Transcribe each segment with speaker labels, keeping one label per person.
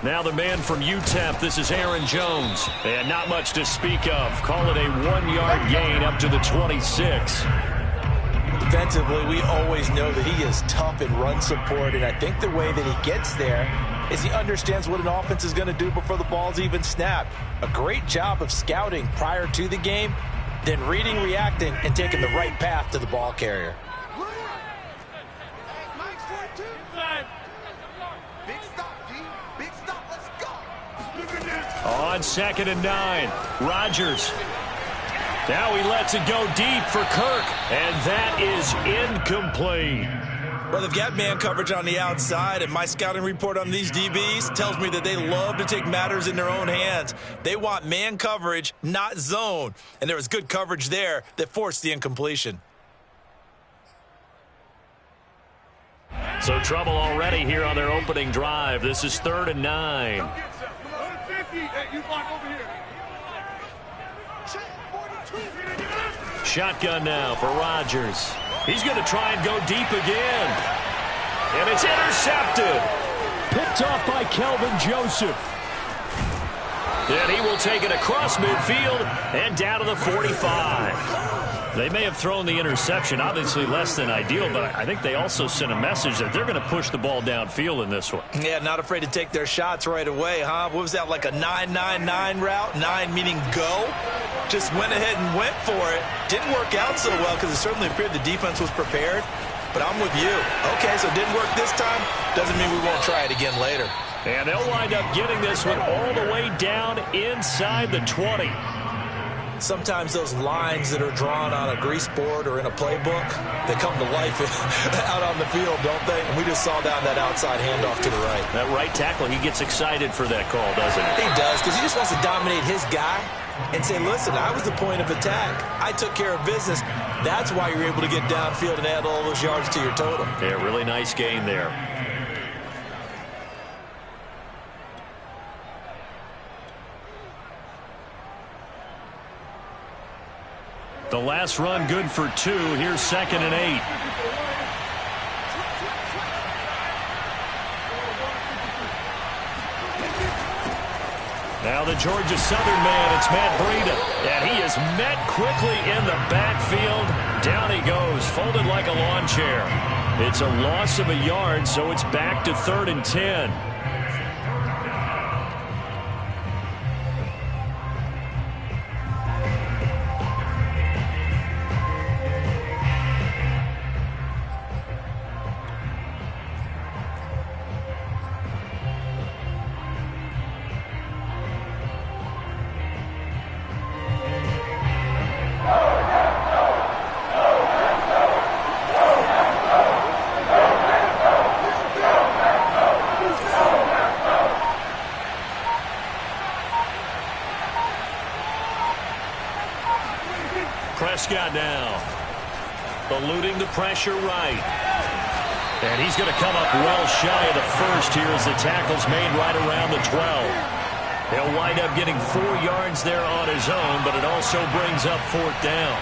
Speaker 1: Now the man from UTEP, this is Aaron Jones. And not much to speak of. Call it a 1-yard gain up to the 26.
Speaker 2: Defensively, we always know that he is tough in run support, and I think the way that he gets there is he understands what an offense is going to do before the ball's even snapped. A great job of scouting prior to the game, then reading, reacting, and taking the right path to the ball carrier.
Speaker 1: On 2nd and 9, Rodgers. Now he lets it go deep for Kirk, and that is incomplete.
Speaker 2: Well, they've got man coverage on the outside, and my scouting report on these DBs tells me that they love to take matters in their own hands. They want man coverage, not zone, and there was good coverage there that forced the incompletion.
Speaker 1: So trouble already here on their opening drive. This is 3rd and 9. Shotgun now for Rodgers. He's going to try and go deep again. And it's intercepted. Picked off by Kelvin Joseph. And he will take it across midfield and down to the 45. They may have thrown the interception, obviously less than ideal, but I think they also sent a message that they're going to push the ball downfield in this one.
Speaker 2: Yeah, not afraid to take their shots right away, huh? What was that, like a 9-9-9 route? 9 meaning go? Just went ahead and went for it. Didn't work out so well because it certainly appeared the defense was prepared, but I'm with you. Okay, so it didn't work this time. Doesn't mean we won't try it again later.
Speaker 1: And they'll wind up getting this one all the way down inside the 20.
Speaker 2: Sometimes those lines that are drawn on a grease board or in a playbook, they come to life out on the field, don't they? And we just saw that outside handoff to the right.
Speaker 1: That right tackle, he gets excited for that call, doesn't he?
Speaker 2: He does, because he just wants to dominate his guy and say, listen, I was the point of attack. I took care of business. That's why you're able to get downfield and add all those yards to your total.
Speaker 1: Yeah, really nice gain there. The last run good for 2. Here's 2nd and 8. Now the Georgia Southern man, it's Matt Breida. And he is met quickly in the backfield. Down he goes, folded like a lawn chair. It's a loss of a yard, so it's back to 3rd and 10. Prescott now, eluding the pressure right. And he's going to come up well shy of the first here as the tackle's made right around the 12. He'll wind up getting 4 yards there on his own, but it also brings up 4th down.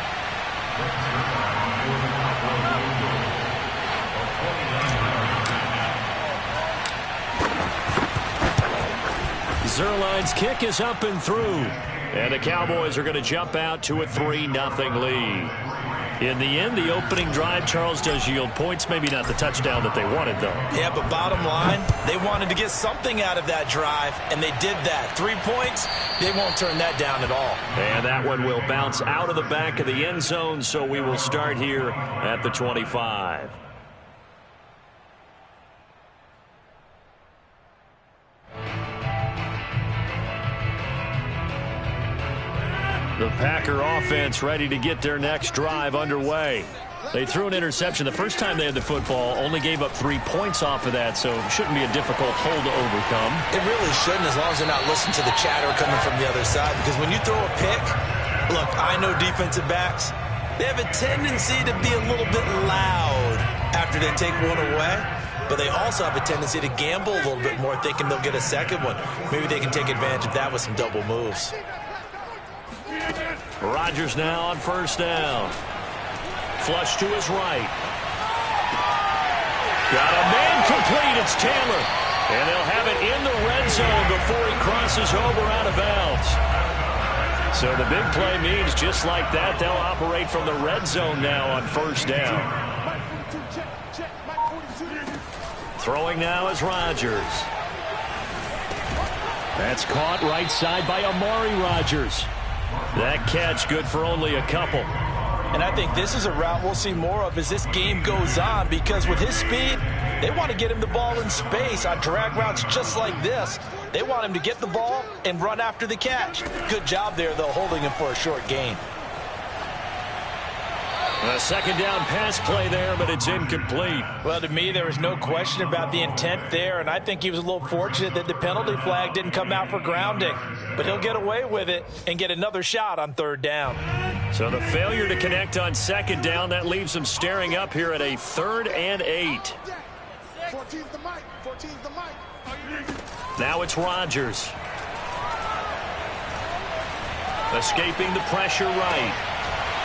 Speaker 1: Zuerlein's kick is up and through. And the Cowboys are going to jump out to a 3-0 lead. In the end, the opening drive, Charles, does yield points. Maybe not the touchdown that they wanted, though.
Speaker 2: Yeah, but bottom line, they wanted to get something out of that drive, and they did that. 3 points, they won't turn that down at all.
Speaker 1: And that one will bounce out of the back of the end zone, so we will start here at the 25. The Packer offense ready to get their next drive underway. They threw an interception the first time they had the football, only gave up 3 points off of that, so it shouldn't be a difficult hole to overcome.
Speaker 2: It really shouldn't, as long as they're not listening to the chatter coming from the other side, because when you throw a pick, look, I know defensive backs, they have a tendency to be a little bit loud after they take one away, but they also have a tendency to gamble a little bit more, thinking they'll get a second one. Maybe they can take advantage of that with some double moves.
Speaker 1: Rodgers now on 1st down. Flush to his right. Got a man complete. It's Taylor. And they'll have it in the red zone before he crosses over out of bounds. So the big play means just like that, they'll operate from the red zone now on first down. Throwing now is Rodgers. That's caught right side by Amari Rodgers. That catch good for only a couple.
Speaker 2: And I think this is a route we'll see more of as this game goes on, because with his speed, they want to get him the ball in space on drag routes just like this. They want him to get the ball and run after the catch. Good job there, though, holding him for a short gain.
Speaker 1: A second down pass play there, but it's incomplete.
Speaker 2: Well, to me, there was no question about the intent there, and I think he was a little fortunate that the penalty flag didn't come out for grounding. But he'll get away with it and get another shot on third down.
Speaker 1: So the failure to connect on second down, that leaves them staring up here at a 3rd and 8. 14's the mic. 14's the mic. Now it's Rodgers. Escaping the pressure right.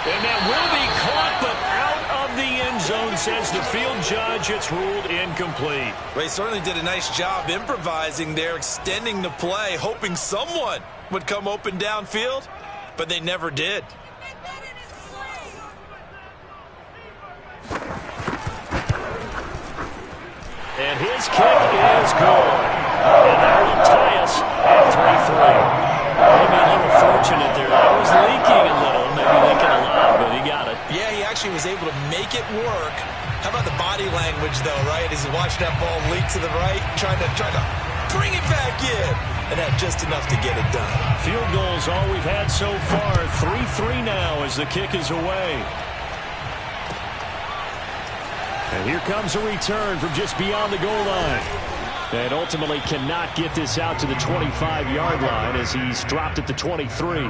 Speaker 1: And that will be caught, but out of the end zone, says the field judge. It's ruled incomplete.
Speaker 2: They certainly did a nice job improvising there, extending the play, hoping someone would come open downfield, but they never did.
Speaker 1: And his kick is good. And that will tie us at 3-3. Maybe a little fortunate there. I was leaking a little, maybe leaking a lot, but he got it.
Speaker 2: Yeah, he actually was able to make it work. How about the body language, though, right? As he watched that ball leak to the right, trying to bring it back in, and had just enough to get it done.
Speaker 1: Field goals all we've had so far. 3-3 now as the kick is away. And here comes a return from just beyond the goal line. And ultimately cannot get this out to the 25-yard line as he's dropped at the 23.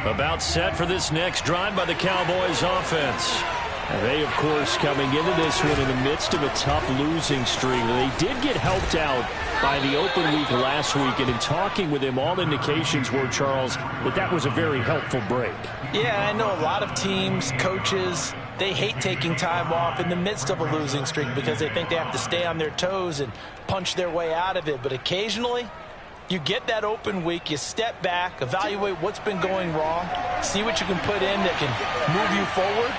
Speaker 1: About set for this next drive by the Cowboys offense. They, of course, coming into this one in the midst of a tough losing streak. They did get helped out by the open week last week, and in talking with him, all indications were, Charles, that was a very helpful break.
Speaker 2: Yeah, I know a lot of teams, coaches, they hate taking time off in the midst of a losing streak because they think they have to stay on their toes and punch their way out of it. But occasionally, you get that open week, you step back, evaluate what's been going wrong, see what you can put in that can move you forward,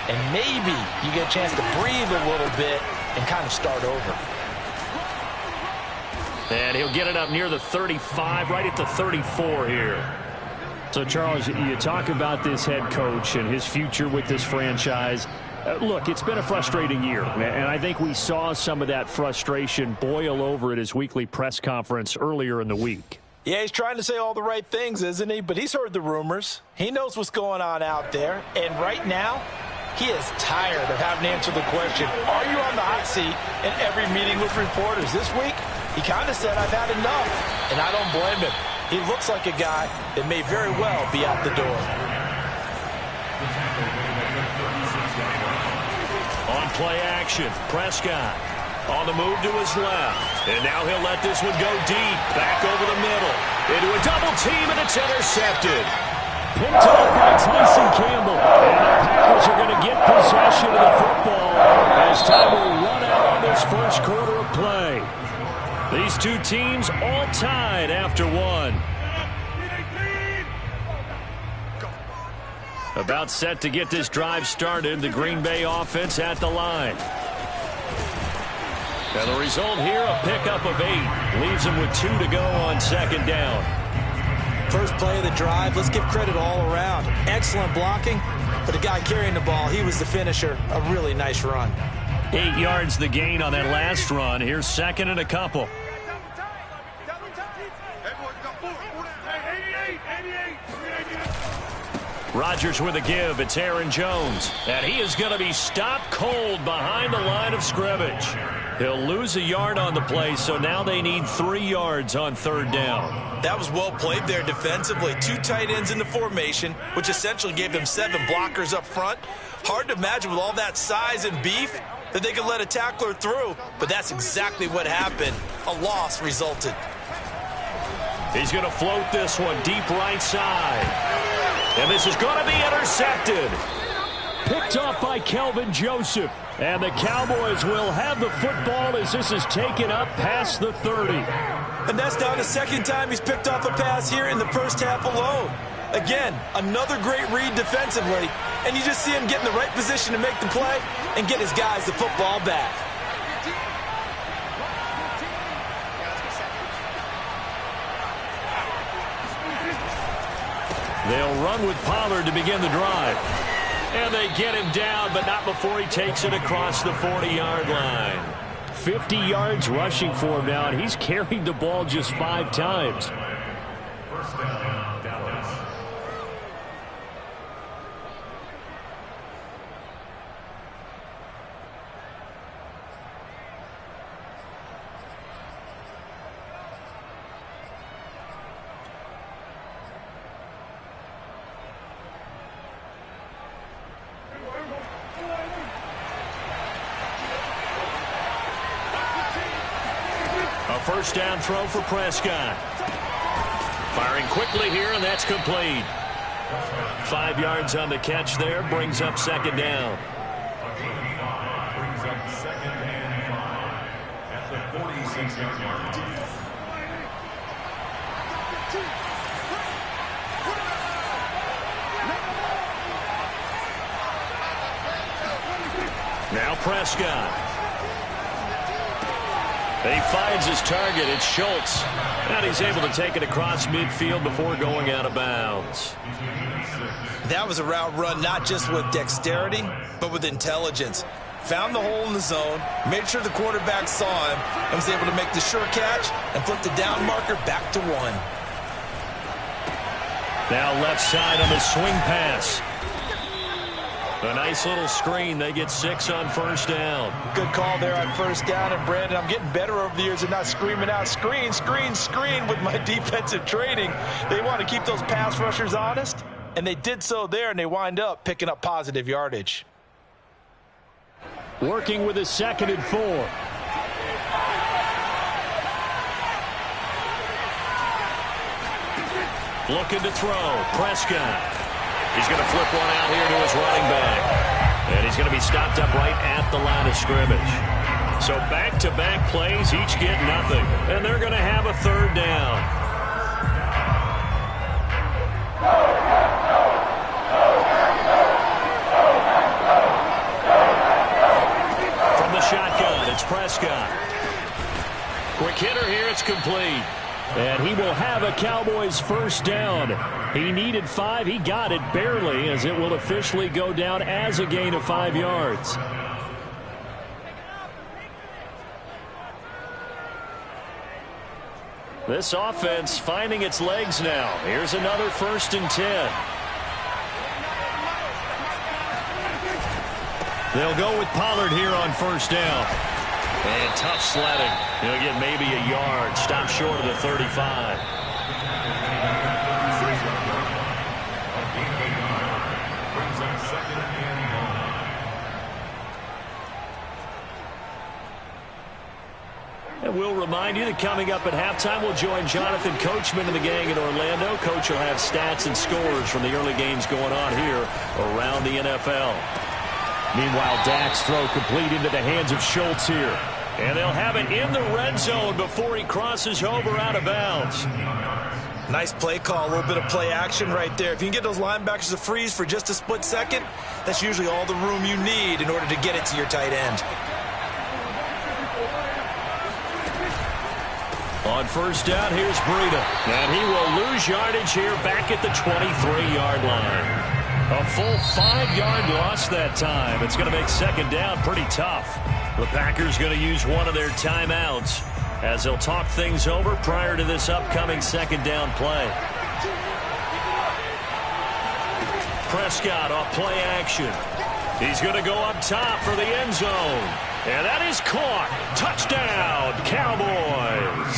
Speaker 2: and maybe you get a chance to breathe a little bit and kind of start over.
Speaker 1: And he'll get it up near the 35, right at the 34 here. So, Charles, you talk about this head coach and his future with this franchise. Look, it's been a frustrating year, and I think we saw some of that frustration boil over at his weekly press conference earlier in the week.
Speaker 2: Yeah, he's trying to say all the right things, isn't he? But he's heard the rumors. He knows what's going on out there. And right now, he is tired of having to answer the question, are you on the hot seat in every meeting with reporters? This week, he kind of said, I've had enough. And I don't blame him. He looks like a guy that may very well be out the door.
Speaker 1: On play action, Prescott on the move to his left. And now he'll let this one go deep, back over the middle. Into a double team, and it's intercepted. Picked up by Tyson Campbell. And the Packers are going to get possession of the football as time will run out on this first quarter of play. These two teams all tied after one. About set to get this drive started. The Green Bay offense at the line. And the result here, a pickup of 8. Leaves them with 2 to go on second down.
Speaker 2: First play of the drive, let's give credit all around. Excellent blocking, but the guy carrying the ball, he was the finisher. A really nice run.
Speaker 1: 8 yards the gain on that last run. Here's second and a couple. Rodgers with a give. It's Aaron Jones. And he is going to be stopped cold behind the line of scrimmage. He'll lose a yard on the play, so now they need 3 yards on 3rd down.
Speaker 2: That was well played there defensively. 2 tight ends in the formation, which essentially gave them 7 blockers up front. Hard to imagine with all that size and beef that they could let a tackler through, but that's exactly what happened. A loss resulted.
Speaker 1: He's going to float this one deep right side. And this is going to be intercepted. Picked off by Kelvin Joseph. And the Cowboys will have the football as this is taken up past the 30.
Speaker 2: And that's now the 2nd time he's picked off a pass here in the first half alone. Again, another great read defensively. And you just see him get in the right position to make the play and get his guys the football back.
Speaker 1: They'll run with Pollard to begin the drive. And they get him down, but not before he takes it across the 40-yard line. 50 yards rushing for him now, and he's carried the ball just 5 times.
Speaker 3: First down, Dallas.
Speaker 1: First down throw for Prescott. Firing quickly here, and that's complete. 5 yards on the catch there, brings up 2nd down.
Speaker 3: Brings up 2nd and 5 at the 46-yard line.
Speaker 1: Now Prescott. He finds his target. It's Schultz. And he's able to take it across midfield before going out of bounds.
Speaker 2: That was a route run not just with dexterity, but with intelligence. Found the hole in the zone, made sure the quarterback saw him, and was able to make the sure catch and flip the down marker back to 1.
Speaker 1: Now left side on the swing pass. A nice little screen. They get 6 on first down.
Speaker 2: Good call there on first down. And, Brandon, I'm getting better over the years and not screaming out, screen, screen, screen with my defensive training. They want to keep those pass rushers honest, and they did so there, and they wind up picking up positive yardage.
Speaker 1: Working with a 2nd and 4. Looking to throw. Prescott. He's going to flip one out here to his running back. And he's going to be stopped up right at the line of scrimmage. So back-to-back plays, each get nothing. And they're going to have a 3rd down. From the shotgun, it's Prescott. Quick hitter here, it's complete. And he will have a Cowboys first down. He needed 5. He got it barely, as it will officially go down as a gain of 5 yards. This offense finding its legs now. Here's another 1st and 10. They'll go with Pollard here on first down. And tough sledding. He'll get maybe a yard. Stop short of the 35. And we'll remind you that coming up at halftime, we'll join Jonathan Coachman and the gang in Orlando. Coach will have stats and scores from the early games going on here around the NFL. Meanwhile, Dak's throw complete into the hands of Schultz here. And they'll have it in the red zone before he crosses over out of bounds.
Speaker 2: Nice play call, a little bit of play action right there. If you can get those linebackers to freeze for just a split second, that's usually all the room you need in order to get it to your tight end.
Speaker 1: On first down, here's Breida. And he will lose yardage here back at the 23-yard line. A full 5-yard loss that time. It's going to make second down pretty tough. The Packers going to use one of their timeouts as they'll talk things over prior to this upcoming second down play. Prescott off play action. He's going to go up top for the end zone. And that is caught. Touchdown, Cowboys.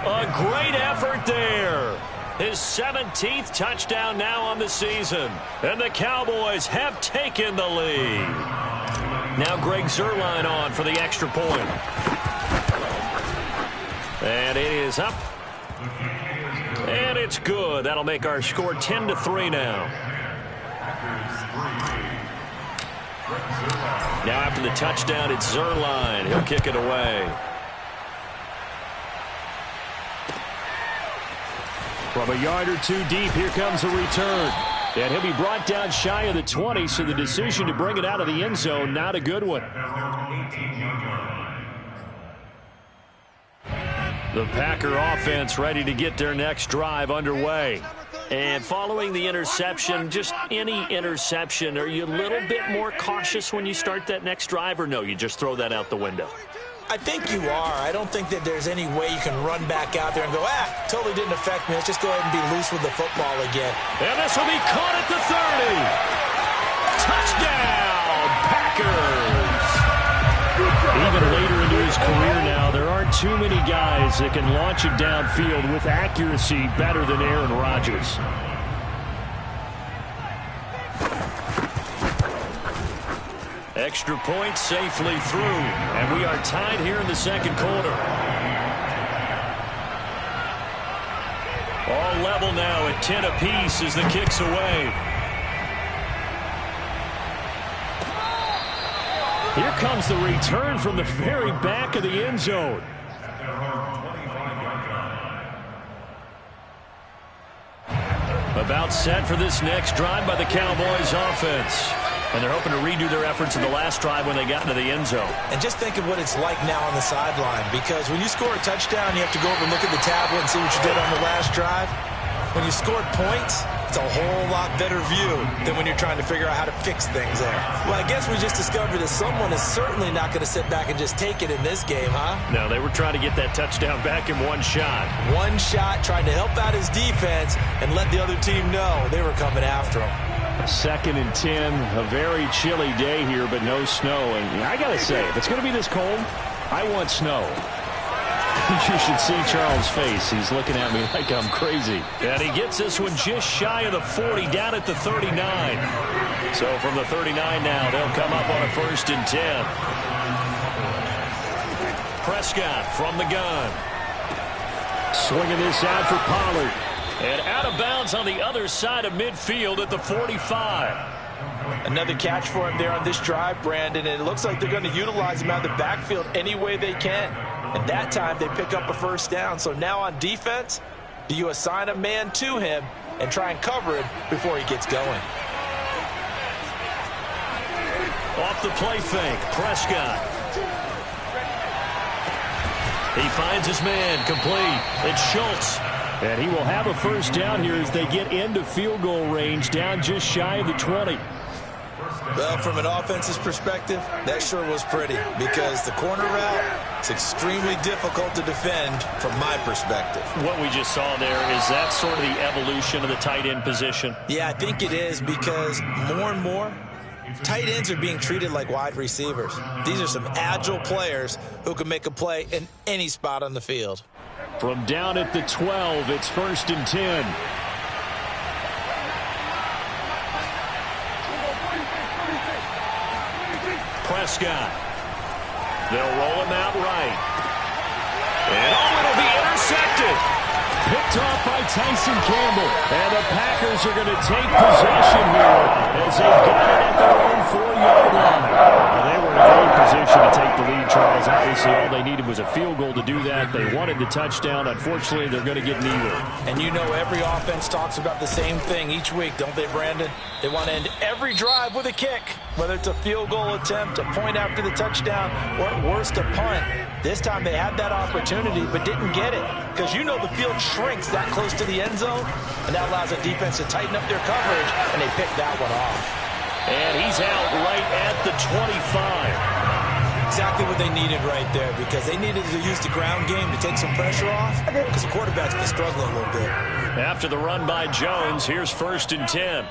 Speaker 1: A great effort there. His 17th touchdown now on the season. And the Cowboys have taken the lead. Now Greg Zuerlein on for the extra point. And it is up. And it's good. That'll make our score 10-3 now. Now after the touchdown, it's Zuerlein. He'll kick it away. From a yard or two deep, here comes a return. And he'll be brought down shy of the 20, so the decision to bring it out of the end zone, not a good one. The Packer offense ready to get their next drive underway. And following the interception, just any interception, are you a little bit more cautious when you start that next drive, or no, you just throw that out the window?
Speaker 2: I think you are. I don't think that there's any way you can run back out there and go, totally didn't affect me. Let's just go ahead and be loose with the football again.
Speaker 1: And this will be caught at the 30. Touchdown, Packers. Even later into his career now, there aren't too many guys that can launch it downfield with accuracy better than Aaron Rodgers. Extra point safely through, and we are tied here in the second quarter. All level now at 10 apiece as the kick's away. Here comes the return from the very back of the end zone. About set for this next drive by the Cowboys offense. And they're hoping to redo their efforts in the last drive when they got into the end zone.
Speaker 2: And just think of what it's like now on the sideline, because when you score a touchdown, you have to go over and look at the tablet and see what you did on the last drive. When you scored points, it's a whole lot better view than when you're trying to figure out how to fix things there. Well, I guess we just discovered that someone is certainly not going to sit back and just take it in this game, huh?
Speaker 1: No, they were trying to get that touchdown back in one shot.
Speaker 2: One shot, trying to help out his defense and let the other team know they were coming after him.
Speaker 1: 2nd and 10, a very chilly day here, but no snow. And I got to say, if it's going to be this cold, I want snow. You should see Charles' face. He's looking at me like I'm crazy. And he gets this one just shy of the 40, down at the 39. So from the 39 now, they'll come up on a 1st and 10. Prescott from the gun. Swinging this out for Pollard. And out of bounds on the other side of midfield at the 45.
Speaker 2: Another catch for him there on this drive, Brandon, and it looks like they're going to utilize him out of the backfield any way they can. And that time they pick up a 1st down. So now on defense, do you assign a man to him and try and cover it before he gets going?
Speaker 1: Off the play fake, Prescott. He finds his man, complete. It's Schultz. And he will have a 1st down here as they get into field goal range, down just shy of the 20.
Speaker 2: Well, from an offense's perspective, that sure was pretty, because the corner route is extremely difficult to defend from my perspective.
Speaker 1: What we just saw there, is that sort of the evolution of the tight end position?
Speaker 2: Yeah, I think it is, because more and more, tight ends are being treated like wide receivers. These are some agile players who can make a play in any spot on the field.
Speaker 1: From down at the 12, it's 1st and 10. Prescott. They'll roll him out right. And it'll be intercepted. Picked off by Tyson Campbell. And the Packers are going to take possession here as they've got it at their own 4-yard line. Well, they were in a great position to take the lead, Charles. Obviously, all they needed was a field goal to do that. They wanted the touchdown. Unfortunately, they're going to get neither.
Speaker 2: And you know every offense talks about the same thing each week, don't they, Brandon? They want to end every drive with a kick, whether it's a field goal attempt, a point after the touchdown, or at worst, a punt. This time they had that opportunity but didn't get it, because you know the field shrinks that close to the end zone, and that allows the defense to tighten up their coverage, and they pick that one off.
Speaker 1: And he's out right at the 25.
Speaker 2: Exactly what they needed right there, because they needed to use the ground game to take some pressure off, because the quarterback's been struggling a little bit.
Speaker 1: After the run by Jones, here's 1st and 10.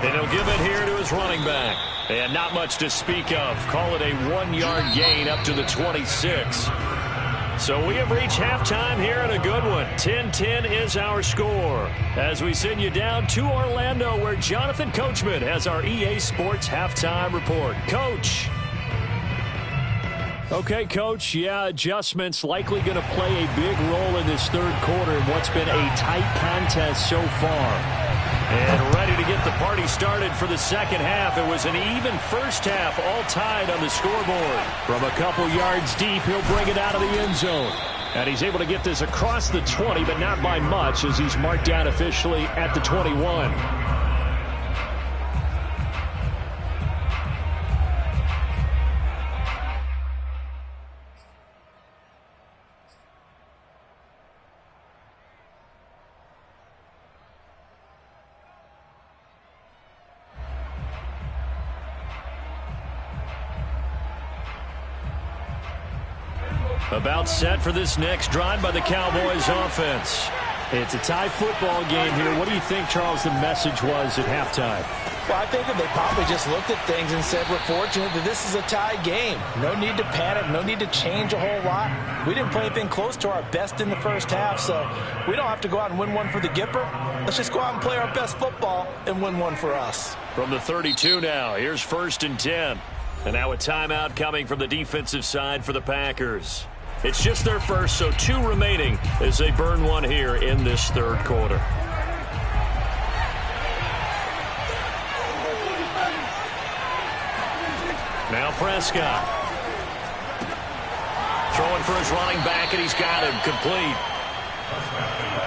Speaker 1: And he'll give it here to his running back. And not much to speak of. Call it a 1-yard gain up to the 26. So we have reached halftime here in a good one. 10-10 is our score. As we send you down to Orlando, where Jonathan Coachman has our EA Sports halftime report. Coach. Okay, Coach. Yeah, adjustments likely going to play a big role in this third quarter in what's been a tight contest so far. And ready to get the party started for the second half. It was an even first half, all tied on the scoreboard. From a couple yards deep, he'll bring it out of the end zone. And he's able to get this across the 20, but not by much, as he's marked down officially at the 21. About set for this next drive by the Cowboys offense. It's a tie football game here. What do you think, Charles, the message was at halftime?
Speaker 2: Well, I think that they probably just looked at things and said, we're fortunate that this is a tie game. No need to panic. No need to change a whole lot. We didn't play anything close to our best in the first half, so we don't have to go out and win one for the Gipper. Let's just go out and play our best football and win one for us.
Speaker 1: From the 32 now, here's 1st and 10. And now a timeout coming from the defensive side for the Packers. It's just their first, so 2 remaining as they burn one here in this third quarter. Now Prescott. Throwing for his running back, and he's got him complete.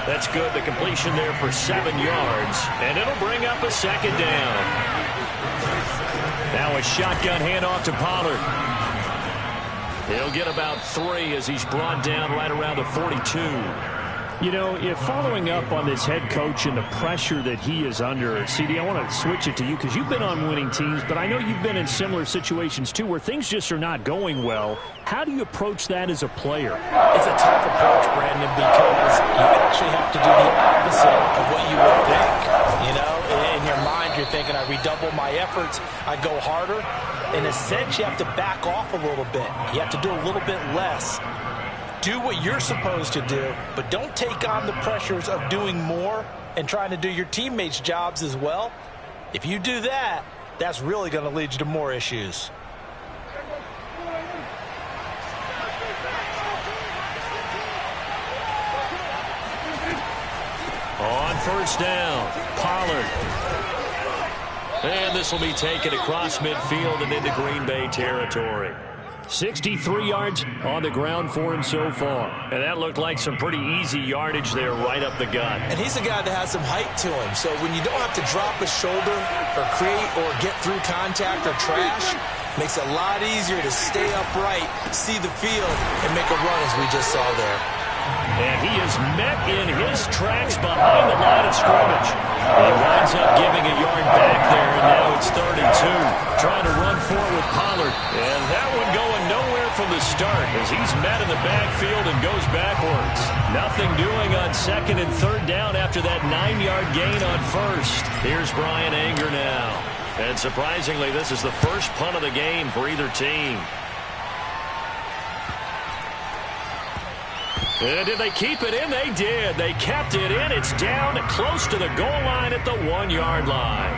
Speaker 1: That's good. The completion there for 7 yards, and it'll bring up a second down. Now a shotgun handoff to Pollard. He'll get about 3 as he's brought down right around the 42. You know, if following up on this head coach and the pressure that he is under, CD, I want to switch it to you because you've been on winning teams, but I know you've been in similar situations too where things just are not going well. How do you approach that as a player?
Speaker 2: It's a tough approach, Brandon, because you actually have to do the opposite of what you would think. You know, in your mind, you're thinking, I redouble my efforts, I go harder. In a sense, you have to back off a little bit. You have to do a little bit less. Do what you're supposed to do, but don't take on the pressures of doing more and trying to do your teammates' jobs as well. If you do that, that's really going to lead you to more issues.
Speaker 1: On 1st down, Pollard. And this will be taken across midfield and into Green Bay territory. 63 yards on the ground for him so far. And that looked like some pretty easy yardage there right up the gut.
Speaker 2: And he's a guy that has some height to him. So when you don't have to drop a shoulder or create or get through contact or trash, makes it a lot easier to stay upright, see the field, and make a run as we just saw there.
Speaker 1: And he is met in his tracks behind the line of scrimmage. He winds up giving a yard back there, and now it's 32. Trying to run forward with Pollard. And that one going nowhere from the start as he's met in the backfield and goes backwards. Nothing doing on 2nd and 3rd down after that 9-yard gain on 1st. Here's Brian Anger now. And surprisingly, this is the first punt of the game for either team. Did they keep it in? They did. They kept it in. It's down close to the goal line at the 1-yard line.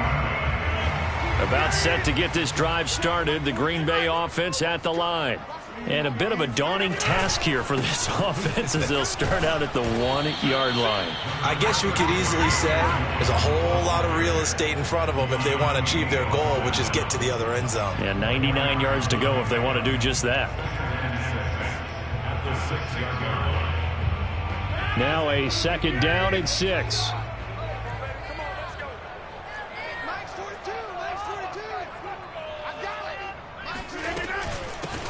Speaker 1: About set to get this drive started. The Green Bay offense at the line. And a bit of a daunting task here for this offense as they'll start out at the 1-yard line.
Speaker 2: I guess you could easily say there's a whole lot of real estate in front of them if they want to achieve their goal, which is get to the other end zone.
Speaker 1: And 99 yards to go if they want to do just that.
Speaker 3: At the 6-yard line.
Speaker 1: Now a 2nd down and 6.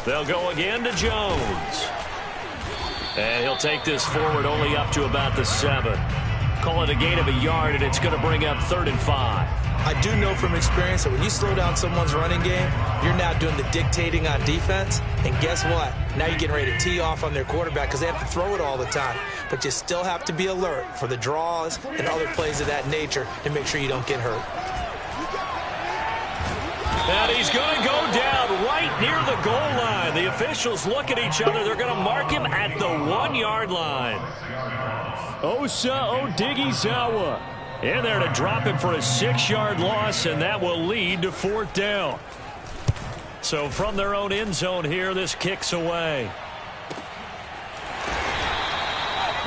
Speaker 1: They'll go again to Jones. And he'll take this forward only up to about the 7. Call it a gain of a yard, and it's going to bring up 3rd and 5.
Speaker 2: I do know from experience that when you slow down someone's running game, you're now doing the dictating on defense. And guess what? Now you're getting ready to tee off on their quarterback because they have to throw it all the time. But you still have to be alert for the draws and other plays of that nature to make sure you don't get hurt.
Speaker 1: And he's going to go down right near the goal line. The officials look at each other. They're going to mark him at the 1-yard line. Osa Odighizuwa in there to drop him for a 6-yard loss, and that will lead to 4th down. So from their own end zone here, this kicks away.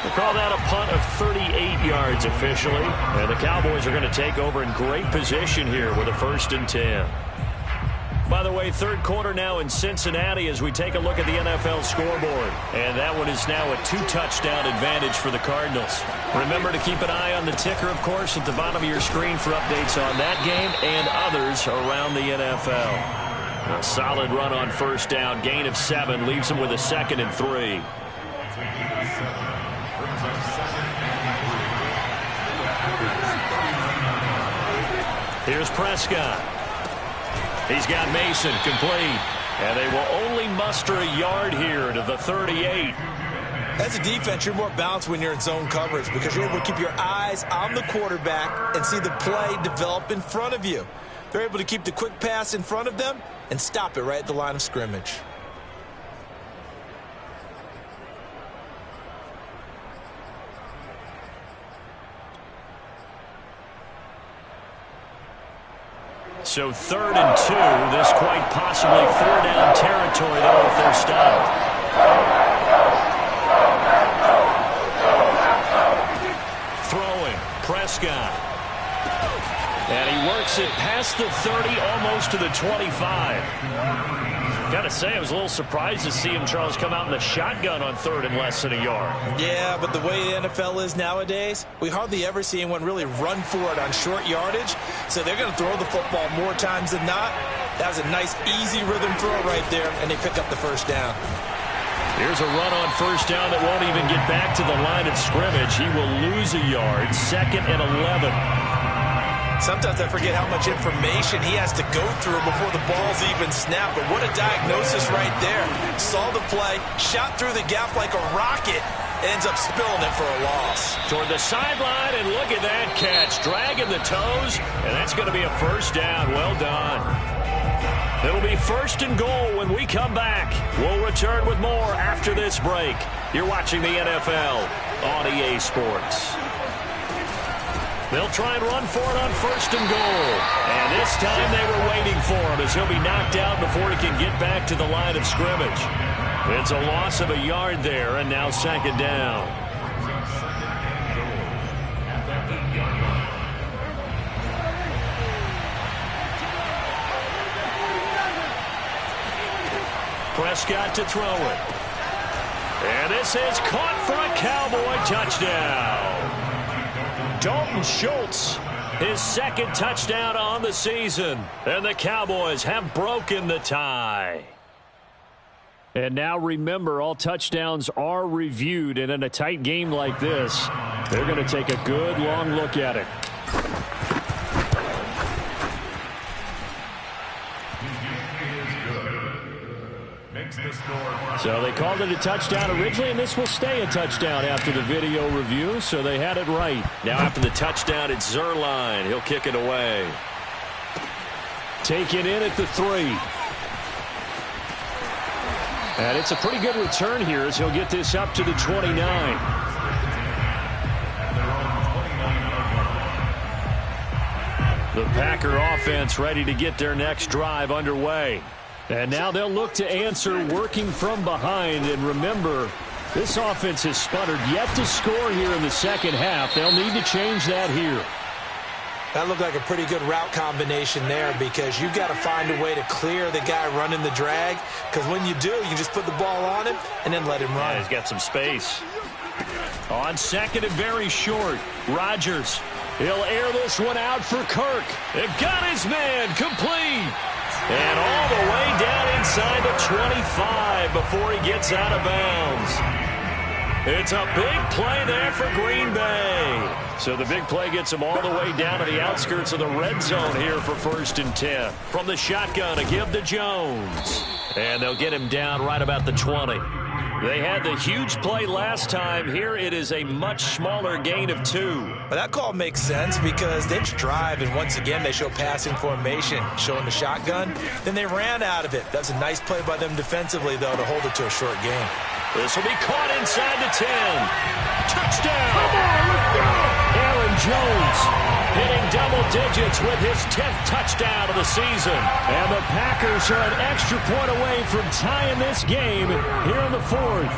Speaker 1: We'll call that a punt of 38 yards officially. And the Cowboys are going to take over in great position here with a 1st and 10. By the way, 3rd quarter now in Cincinnati as we take a look at the NFL scoreboard. And that one is now a 2-touchdown advantage for the Cardinals. Remember to keep an eye on the ticker, of course, at the bottom of your screen for updates on that game and others around the NFL. A solid run on 1st down. Gain of 7 leaves them with a 2nd and 3. Here's Prescott. He's got Mason complete. And they will only muster a yard here to the 38.
Speaker 2: As a defense, you're more balanced when you're in zone coverage because you're able to keep your eyes on the quarterback and see the play develop in front of you. They're able to keep the quick pass in front of them and stop it right at the line of scrimmage.
Speaker 1: So 3rd and 2. This quite possibly 4-down territory, though, if they're stopped. Throwing. Prescott. And he works it past the 30, almost to the 25. Got to say, I was a little surprised to see him, Charles, come out in the shotgun on 3rd and less than a yard.
Speaker 2: Yeah, but the way the NFL is nowadays, we hardly ever see anyone really run for it on short yardage. So they're going to throw the football more times than not. That was a nice, easy rhythm throw right there, and they pick up the 1st down.
Speaker 1: Here's a run on 1st down that won't even get back to the line of scrimmage. He will lose a yard. 2nd and 11.
Speaker 2: Sometimes I forget how much information he has to go through before the ball's even snapped. But what a diagnosis right there. Saw the play, shot through the gap like a rocket, ends up spilling it for a loss.
Speaker 1: Toward the sideline, and look at that catch. Dragging the toes, and that's going to be a 1st down. Well done. It'll be 1st and goal when we come back. We'll return with more after this break. You're watching the NFL on EA Sports. They'll try and run for it on 1st and goal. And this time they were waiting for him as he'll be knocked out before he can get back to the line of scrimmage. It's a loss of a yard there, and now 2nd down. Prescott to throw it. And this is caught for a Cowboy touchdown. Dalton Schultz, his 2nd touchdown on the season. And the Cowboys have broken the tie. And now remember, all touchdowns are reviewed. And in a tight game like this, they're going to take a good long look at it. So they called it a touchdown originally, and this will stay a touchdown after the video review, so they had it right. Now after the touchdown, it's Zuerlein. He'll kick it away. Taken in at the 3. And it's a pretty good return here as he'll get this up to the 29. The Packer offense ready to get their next drive underway. And now they'll look to answer working from behind. And remember, this offense has sputtered yet to score here in the 2nd half. They'll need to change that here.
Speaker 2: That looked like a pretty good route combination there because you've got to find a way to clear the guy running the drag. Because when you do, you just put the ball on him and then let him run.
Speaker 1: Yeah, he's got some space. On 2nd and very short, Rodgers. He'll air this one out for Kirk. It got his man complete. And all the way down inside the 25 before he gets out of bounds. It's a big play there for Green Bay. So the big play gets him all the way down to the outskirts of the red zone here for 1st and 10. From the shotgun, a give to Jones. And they'll get him down right about the 20. They had the huge play last time. Here it is a much smaller gain of 2.
Speaker 2: But that call makes sense because they just drive, and once again they show passing formation, showing the shotgun. Then they ran out of it. That's a nice play by them defensively, though, to hold it to a short game.
Speaker 1: This will be caught inside the 10. Touchdown! Come on, let's go! Aaron Jones hitting double digits with his 10th touchdown of the season. And the Packers are an extra point away from tying this game here in the 4th.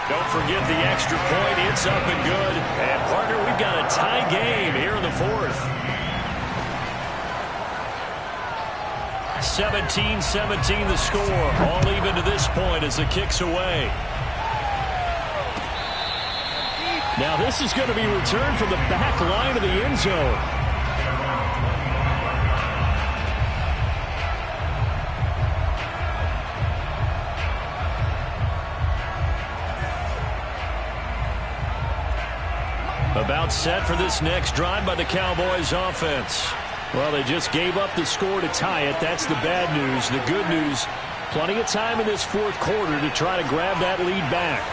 Speaker 1: Don't forget the extra point. It's up and good. And, partner, we've got a tie game here in the 4th. 17-17 the score. All even to this point as the kick's away. Now this is going to be returned from the back line of the end zone. About set for this next drive by the Cowboys offense. Well, they just gave up the score to tie it. That's the bad news. The good news, plenty of time in this 4th quarter to try to grab that lead back.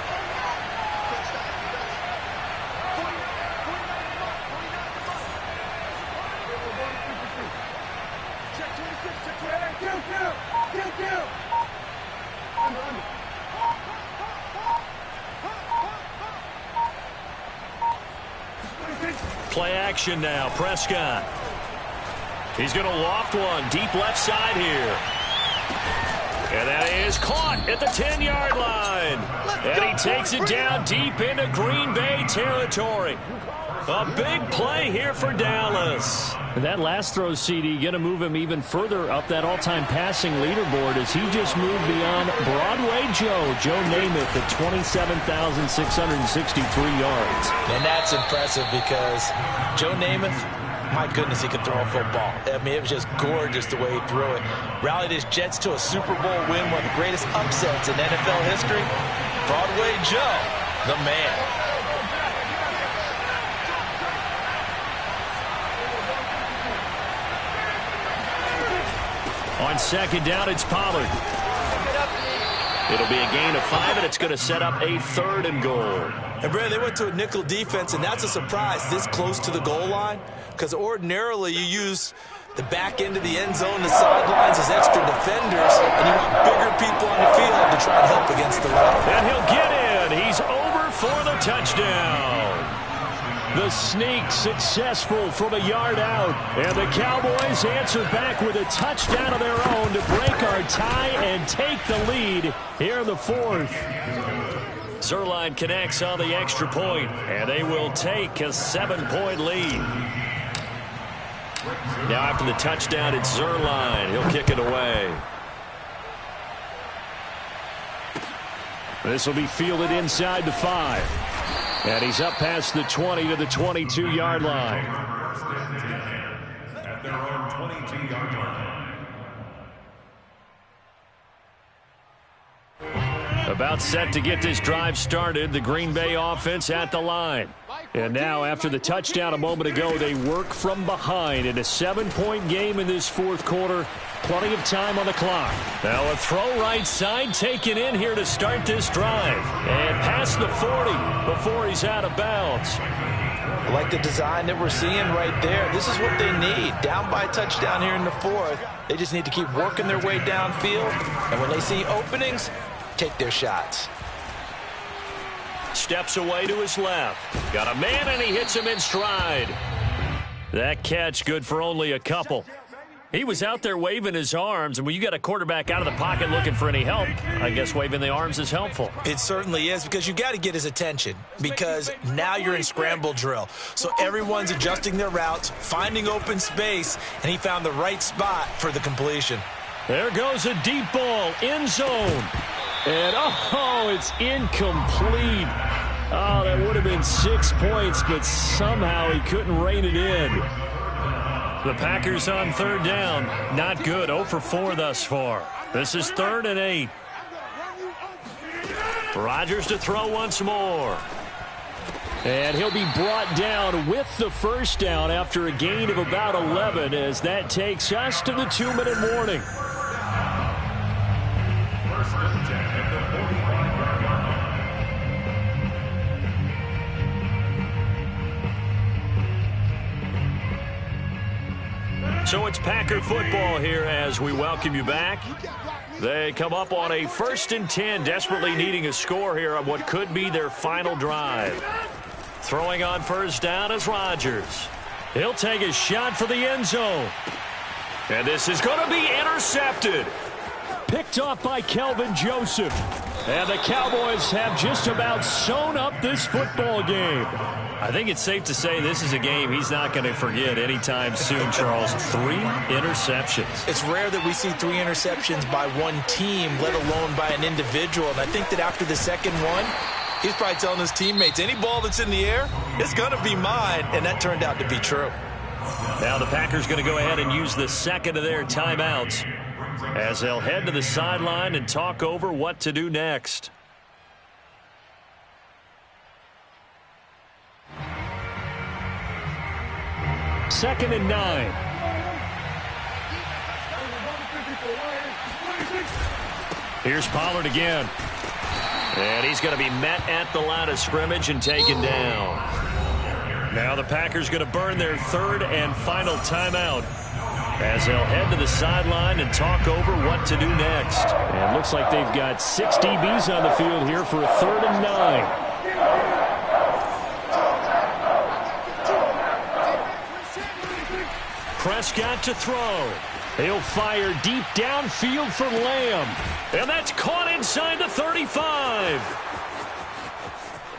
Speaker 1: Play action now, Prescott. He's going to loft one deep left side here. And that is caught at the 10-yard line. And he takes it down deep into Green Bay territory. A big play here for Dallas. And that last throw, CD, going to move him even further up that all-time passing leaderboard as he just moved beyond Broadway Joe Namath at 27,663 yards.
Speaker 2: And that's impressive because Joe Namath, my goodness, he could throw a football. I mean, it was just gorgeous the way he threw it. Rallied his Jets to a Super Bowl win, one of the greatest upsets in NFL history. Broadway Joe, the man.
Speaker 1: On second down, it's Pollard. It'll be a gain of 5, and it's going to set up a 3rd and goal.
Speaker 2: And, Brad, they went to a nickel defense, and that's a surprise this close to the goal line because ordinarily you use the back end of the end zone, the sidelines as extra defenders, and you want bigger people on the field to try and help against the run.
Speaker 1: And he'll get in. He's over for the touchdown. The sneak successful from a yard out. And the Cowboys answer back with a touchdown of their own to break our tie and take the lead here in the 4th. Zuerlein connects on the extra point, and they will take a 7-point lead. Now after the touchdown, it's Zuerlein. He'll kick it away. This will be fielded inside the 5. And he's up past the 20 to the 22-yard line.
Speaker 3: At their own 22-yard line.
Speaker 1: About set to get this drive started, the Green Bay offense at the line. And now, after the touchdown a moment ago, they work from behind in a 7-point game in this 4th quarter. Plenty of time on the clock. Now a throw right side taken in here to start this drive. And past the 40 before he's out of bounds.
Speaker 2: I like the design that we're seeing right there. This is what they need. Down by touchdown here in the 4th. They just need to keep working their way downfield. And when they see openings, take their shots.
Speaker 1: Steps away to his left. Got a man, and he hits him in stride. That catch good for only a couple. He was out there waving his arms, and when you got a quarterback out of the pocket looking for any help, I guess waving the arms is helpful.
Speaker 2: It certainly is, because you got to get his attention, because now you're in scramble drill. So everyone's adjusting their routes, finding open space, and he found the right spot for the completion.
Speaker 1: There goes a deep ball, end zone. And, oh, it's incomplete. Oh, that would have been 6 points, but somehow he couldn't rein it in. The Packers on 3rd down. Not good. 0 for 4 thus far. This is 3rd and 8. Rodgers to throw once more. And he'll be brought down with the first down after a gain of about 11 as that takes us to the 2-minute warning.
Speaker 3: First and 10 at the 45-yard line.
Speaker 1: So it's Packer football here as we welcome you back. They come up on a 1st and 10, desperately needing a score here on what could be their final drive. Throwing on first down is Rodgers. He'll take a shot for the end zone. And this is going to be intercepted. Picked off by Kelvin Joseph. And the Cowboys have just about sewn up this football game. I think it's safe to say this is a game he's not going to forget anytime soon, Charles. 3 interceptions.
Speaker 2: It's rare that we see 3 interceptions by one team, let alone by an individual. And I think that after the second one, he's probably telling his teammates, any ball that's in the air, it's going to be mine. And that turned out to be true.
Speaker 1: Now the Packers going to go ahead and use the second of their timeouts as they'll head to the sideline and talk over what to do next. Second and 9. Here's Pollard again. And he's going to be met at the line of scrimmage and taken down. Now the Packers going to burn their 3rd and final timeout as they'll head to the sideline and talk over what to do next. And it looks like they've got 6 DBs on the field here for a 3rd and 9. Prescott to throw. He'll fire deep downfield for Lamb. And that's caught inside the 35.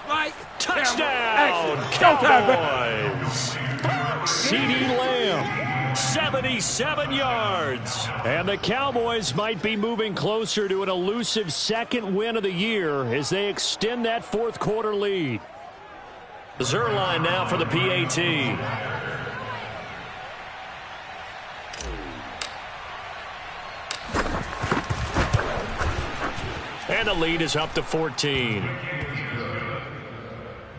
Speaker 4: Right.
Speaker 1: Touchdown, Cowboys. CeeDee Lamb, 77 yards. And the Cowboys might be moving closer to an elusive 2nd win of the year as they extend that 4th quarter lead. Zuerlein now for the PAT. And the lead is up to 14.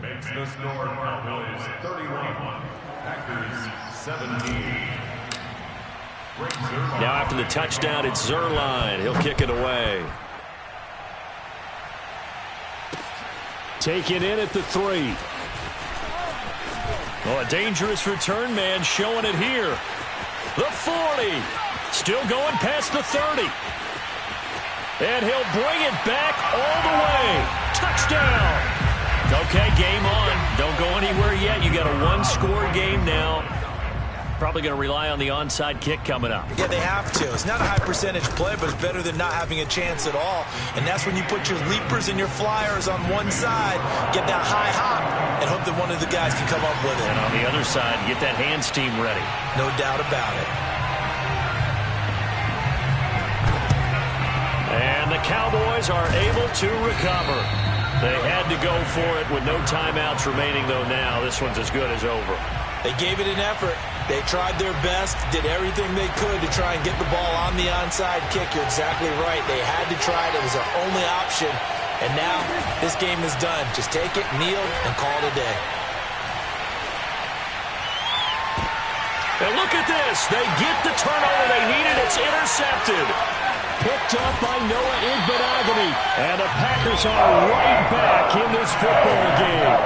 Speaker 3: Makes the score Cowboys 31, Packers 17.
Speaker 1: Now after the touchdown, it's Zuerlein. He'll kick it away. Taken in at the 3. Oh, a dangerous return man showing it here. The 40. Still going past the 30. And he'll bring it back all the way. Touchdown. Okay, game on. Don't go anywhere yet. You got a 1-score game now. Probably going to rely on the onside kick coming up.
Speaker 2: Yeah, they have to. It's not a high percentage play, but it's better than not having a chance at all. And that's when you put your leapers and your flyers on one side, get that high hop, and hope that one of the guys can come up with it.
Speaker 1: And on the other side, get that hands team ready.
Speaker 2: No doubt about it.
Speaker 1: And the Cowboys are able to recover. They had to go for it with no timeouts remaining, though now this one's as good as over.
Speaker 2: They gave it an effort. They tried their best, did everything they could to try and get the ball on the onside kick. You're exactly right. They had to try it. It was their only option. And now this game is done. Just take it, kneel, and call it a day.
Speaker 1: And look at this. They get the turnover they needed. It's intercepted. Picked up by Noah Igbinoghene. And the Packers are right back in this football game.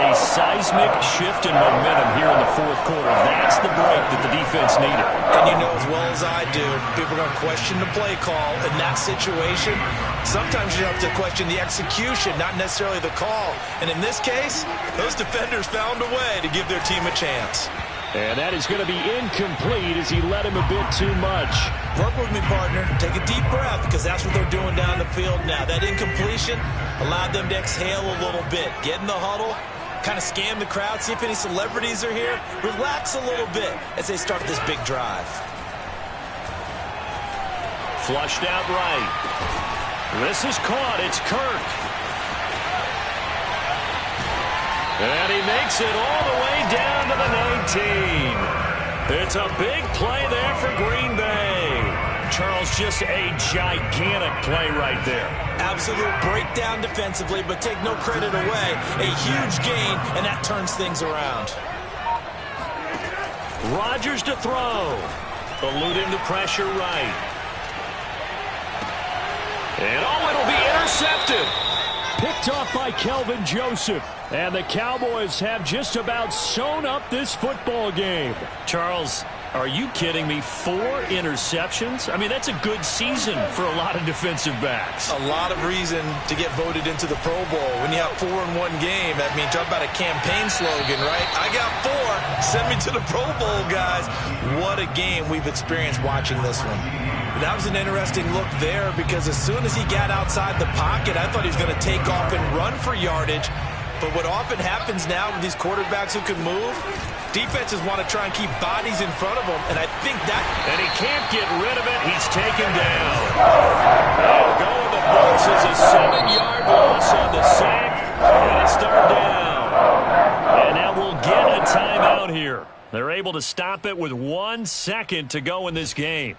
Speaker 1: A seismic shift in momentum here in the 4th quarter. That's the break that the defense needed.
Speaker 2: And you know as well as I do, people are going to question the play call in that situation. Sometimes you have to question the execution, not necessarily the call. And in this case, those defenders found a way to give their team a chance.
Speaker 1: And that is going to be incomplete as he led him a bit too much.
Speaker 2: Work with me, partner. Take a deep breath because that's what they're doing down the field now. That incompletion allowed them to exhale a little bit. Get in the huddle, kind of scan the crowd, see if any celebrities are here. Relax a little bit as they start this big drive.
Speaker 1: Flushed out right. This is caught. It's Kirk. And he makes it all the way down to the 19. It's a big play there for Green Bay. Charles, just a gigantic play right there.
Speaker 2: Absolute breakdown defensively, but take no credit away. A huge gain, and that turns things around.
Speaker 1: Rodgers to throw. Eluding the pressure right. And it'll be intercepted. Picked off by Kelvin Joseph. And the Cowboys have just about sewn up this football game. Charles, are you kidding me? 4 interceptions? I mean, that's a good season for a lot of defensive backs.
Speaker 2: A lot of reason to get voted into the Pro Bowl. When you have 4 in one game, I mean, talk about a campaign slogan, right? I got 4. Send me to the Pro Bowl, guys. What a game we've experienced watching this one. That was an interesting look there because as soon as he got outside the pocket, I thought he was going to take off and run for yardage. But what often happens now with these quarterbacks who can move, defenses want to try and keep bodies in front of them, and I think that...
Speaker 1: And he can't get rid of it. He's taken down. And going the books is a 7-yard loss on the sack, and it's 3rd down. And now we'll get a timeout here. They're able to stop it with 1 second to go in this game.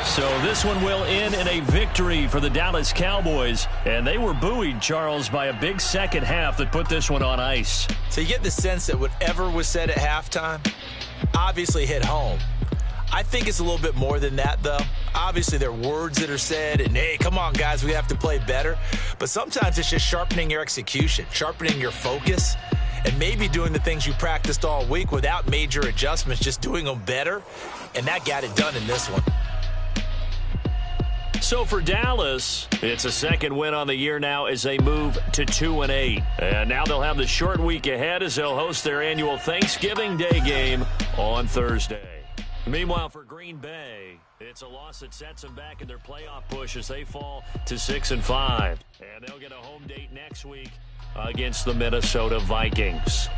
Speaker 1: So this one will end in a victory for the Dallas Cowboys. And they were buoyed, Charles, by a big second half that put this one on ice.
Speaker 2: So you get the sense that whatever was said at halftime obviously hit home. I think it's a little bit more than that, though. Obviously, there are words that are said, and, hey, come on, guys, we have to play better. But sometimes it's just sharpening your execution, sharpening your focus, and maybe doing the things you practiced all week without major adjustments, just doing them better. And that got it done in this one.
Speaker 1: So for Dallas, it's a second win on the year now as they move to 2-8. And now they'll have the short week ahead as they'll host their annual Thanksgiving Day game on Thursday. Meanwhile, for Green Bay, it's a loss that sets them back in their playoff push as they fall to 6-5. And they'll get a home date next week against the Minnesota Vikings.